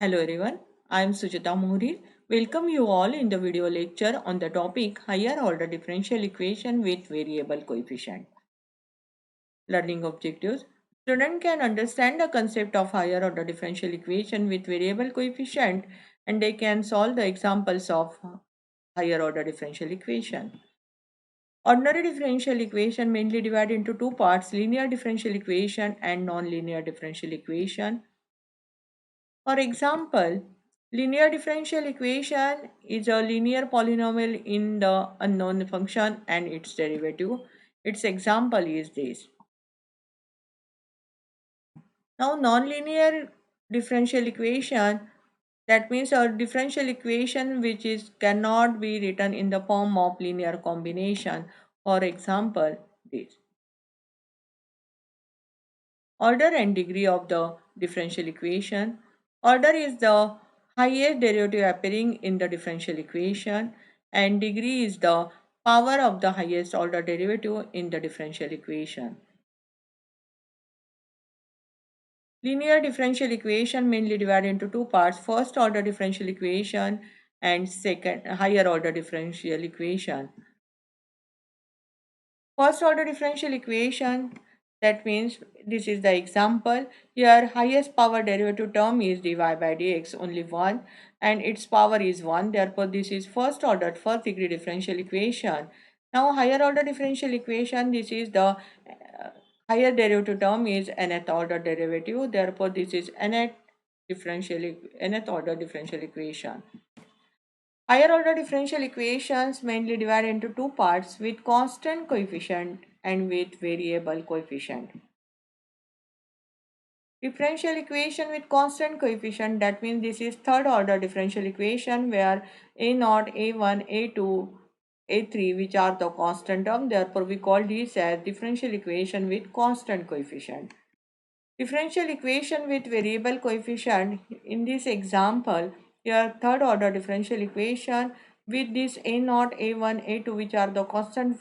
Hello everyone, I am Sujata Mohri. Welcome you all in the video lecture on the topic higher order differential equation with variable coefficient. Learning objectives. Student can understand the concept of higher order differential equation with variable coefficient and they can solve the examples of higher order differential equation. Ordinary differential equation mainly divided into two parts, linear differential equation and non-linear differential equation. For example, linear differential equation is a linear polynomial in the unknown function and its derivative. Its example is this. Now, nonlinear differential equation, that means a differential equation which is cannot be written in the form of linear combination. For example, this. Order and degree of the differential equation. Order is the highest derivative appearing in the differential equation and degree is the power of the highest order derivative in the differential equation. Linear differential equation mainly divided into two parts, first order differential equation and second higher order differential equation. First order differential equation, that means this is the example. Here highest power derivative term is dy by dx only 1 and its power is 1. Therefore this is first order first degree differential equation. Now higher order differential equation, this is the higher derivative term is nth order derivative. Therefore this is nth order differential equation. Higher order differential equations mainly divide into two parts with constant coefficient and with variable coefficient. Differential equation with constant coefficient, that means this is third order differential equation where a0, a1, a2, a3 which are the constant term. Therefore we call this as differential equation with constant coefficient. Differential equation with variable coefficient, in this example, your third order differential equation with this a0, a1, a2 which are the constant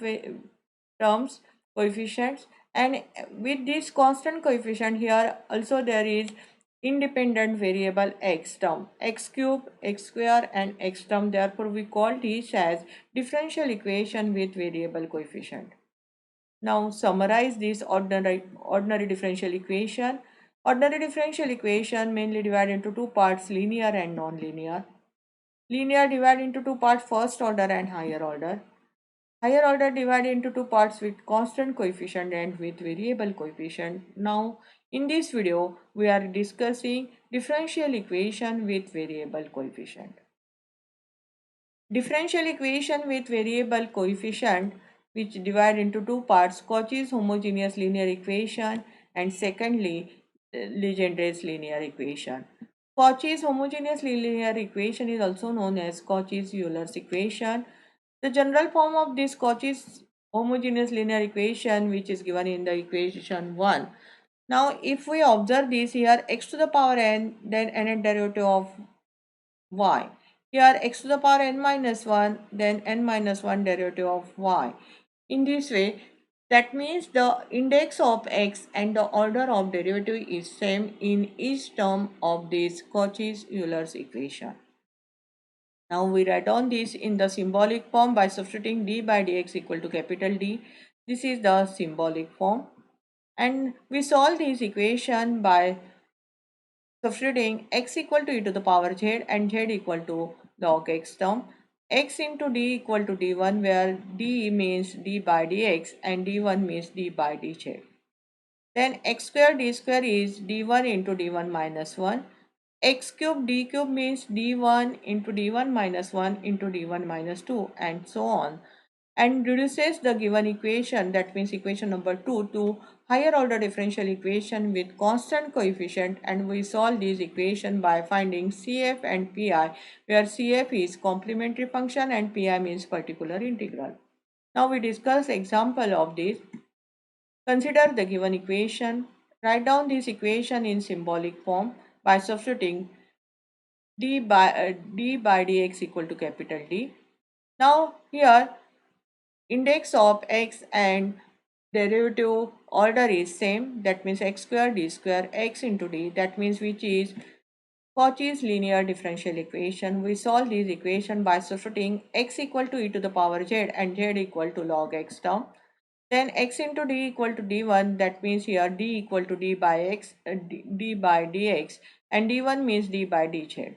terms, coefficients, and with this constant coefficient here also there is independent variable x term, x cube, x square and x term. Therefore we call this as differential equation with variable coefficient. Now summarize this ordinary differential equation. Ordinary differential equation mainly divided into two parts, linear and non-linear. Linear divided into two parts, first order and higher order. Higher order divided into two parts with constant coefficient and with variable coefficient. Now in this video we are discussing differential equation with variable coefficient. Differential equation with variable coefficient which divide into two parts, Cauchy's homogeneous linear equation and secondly Legendre's linear equation. Cauchy's homogeneous linear equation is also known as Cauchy-Euler's equation. The general form of this Cauchy's homogeneous linear equation which is given in the equation 1. Now if we observe this here, x to the power n, then nth derivative of y. Here x to the power n minus 1, then n minus 1 derivative of y. In this way, that means the index of x and the order of derivative is same in each term of this Cauchy-Euler's equation. Now we write down this in the symbolic form by substituting d by dx equal to capital D. This is the symbolic form. And we solve this equation by substituting x equal to e to the power z and z equal to log x term, x into d equal to d1 where d means d by dx and d1 means d by dz. Then x square d square is d1 into d1 minus 1. X cube d cube means d1 into d1 minus 1 into d1 minus 2 and so on, and reduces the given equation, that means equation number 2, to higher order differential equation with constant coefficient, and we solve this equation by finding CF and PI where CF is complementary function and PI means particular integral. Now we discuss example of this. Consider the given equation. Write down this equation in symbolic form by substituting d by dx equal to capital D. Now here index of x and derivative order is same, that means x square d square x into d, that means which is Cauchy's linear differential equation. We solve this equation by substituting x equal to e to the power z and z equal to log x term. Then x into d equal to d1, that means here d equal to d by x, d by dx, and d1 means d by dz.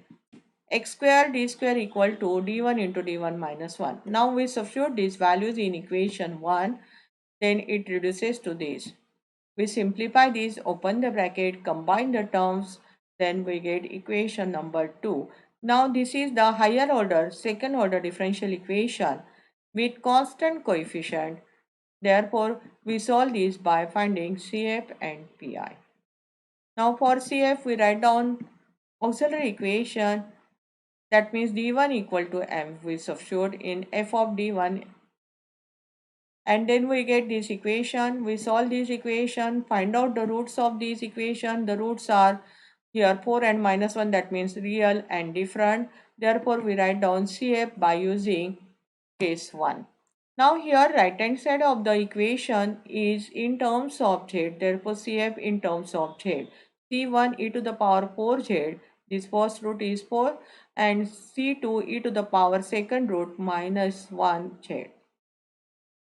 X square d square equal to d1 into d1 minus 1. Now we substitute these values in equation 1, then it reduces to this. We simplify this, open the bracket, combine the terms, then we get equation number 2. Now this is the higher order, second order differential equation with constant coefficient. Therefore, we solve this by finding CF and PI. Now for CF, we write down auxiliary equation, that means d1 equal to m. We substitute in f of d1 and then we get this equation. We solve this equation, find out the roots of this equation. The roots are here 4 and minus 1, that means real and different. Therefore, we write down CF by using case 1. Now here right hand side of the equation is in terms of z, therefore CF in terms of z. C1 e to the power 4z, this first root is 4, and C2 e to the power second root minus 1z.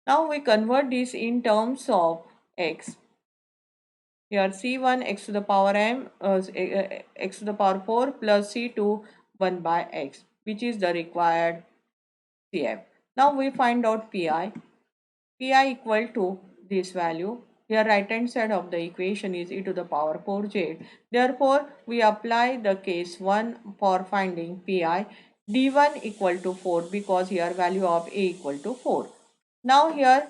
Now we convert this in terms of x. Here C1 x to the power m x to the power 4 plus C2 1 by x, which is the required CF. Now we find out PI. PI equal to this value. Here right hand side of the equation is e to the power 4z. Therefore, we apply the case 1 for finding PI. D1 equal to 4 because here value of A equal to 4. Now here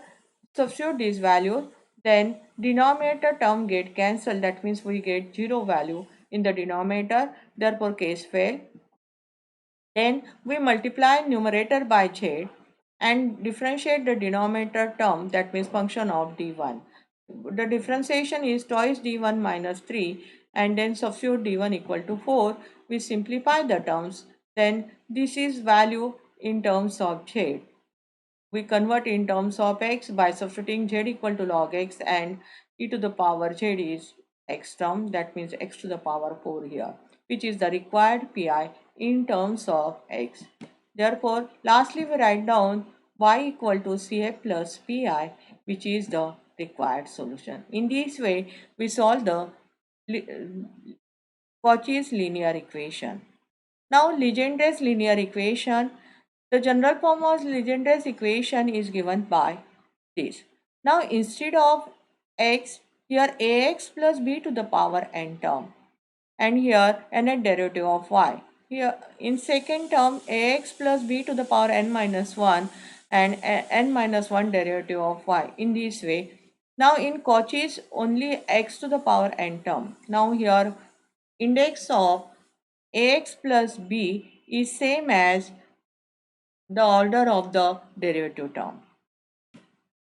substitute this value, then denominator term get cancelled, that means we get 0 value in the denominator, therefore case fail. Then we multiply numerator by z and differentiate the denominator term, that means function of d1. The differentiation is twice d1 minus 3 and then substitute d1 equal to 4. We simplify the terms, then this is value in terms of z. We convert in terms of x by substituting z equal to log x and e to the power z is x term, that means x to the power 4 here, which is the required PI in terms of x. Therefore, lastly we write down y equal to CF plus PI, which is the required solution. In this way, we solve the Cauchy's linear equation. Now, Legendre's linear equation. The general form of Legendre's equation is given by this. Now, instead of x, here ax plus b to the power n term, and here nth derivative of y. Here in second term ax plus b to the power n minus 1 and n minus 1 derivative of y in this way. Now in Cauchy's only x to the power n term. Now here index of ax plus b is same as the order of the derivative term,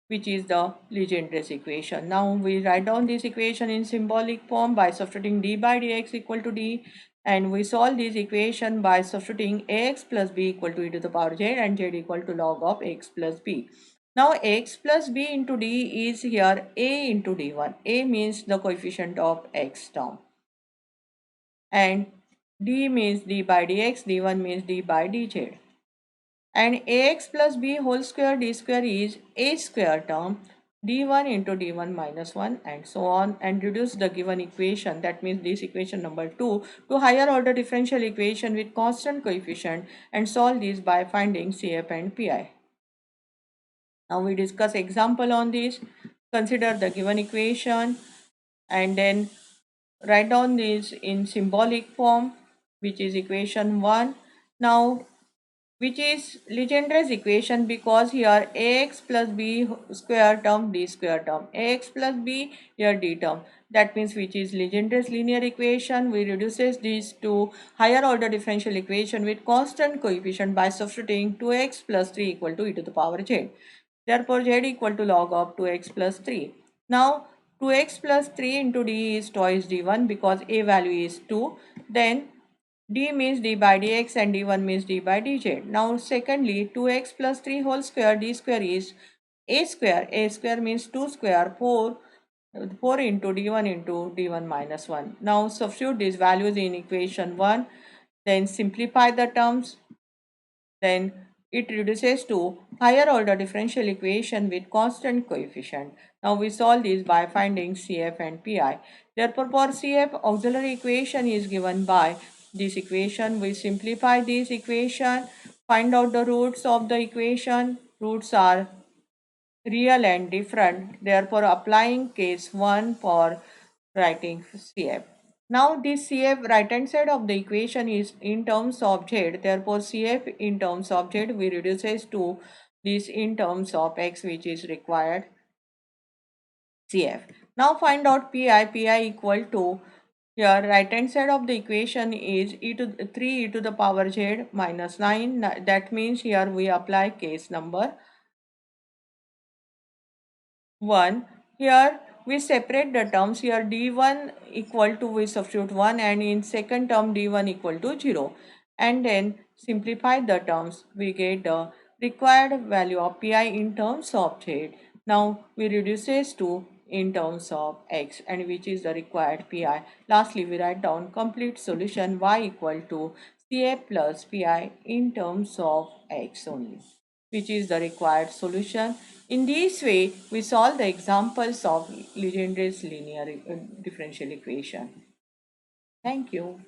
which is the Legendre's equation. Now we write down this equation in symbolic form by substituting d by dx equal to d, and we solve this equation by substituting ax plus b equal to e to the power z and z equal to log of x plus b. Now x plus b into d is here a into d1. A means the coefficient of x term and d means d by dx, d1 means d by dz. And ax plus b whole square d square is a square term, d1 into d1 minus 1 and so on, and reduce the given equation, that means this equation number 2, to higher order differential equation with constant coefficient and solve this by finding CF and PI. Now we discuss example on this. Consider the given equation and then write down this in symbolic form, which is equation 1. Now which is Legendre's equation because here ax plus b square term d square term, ax plus b here d term, that means which is Legendre's linear equation. We reduces this to higher order differential equation with constant coefficient by substituting 2x plus 3 equal to e to the power z. Therefore z equal to log of 2x plus 3. Now 2x plus 3 into d is twice d1 because a value is 2. Then d means d by dx and d1 means d by dz. Now secondly 2x plus 3 whole square d square is a square. A square means 2 square 4. 4 into d1 into d1 minus 1. Now substitute these values in equation 1, then simplify the terms, then it reduces to higher order differential equation with constant coefficient. Now we solve this by finding CF and PI. Therefore, for CF, auxiliary equation is given by this equation. We simplify this equation, find out the roots of the equation. Roots are real and different. Therefore, applying case 1 for writing CF. Now, this CF right hand side of the equation is in terms of Z. Therefore, CF in terms of Z we reduces to this in terms of X, which is required CF. Now, find out PI. PI equal to, here right hand side of the equation is 3 e to the power Z minus 9. That means here we apply case number 1. Here we separate the terms. Here d1 equal to, we substitute 1, and in second term d1 equal to 0, and then simplify the terms. We get the required value of pi in terms of z. Now we reduces to in terms of x, and which is the required pi. Lastly, we write down complete solution y equal to ca plus pi in terms of x only, which is the required solution. In this way, we solve the examples of Legendre's linear differential equation. Thank you.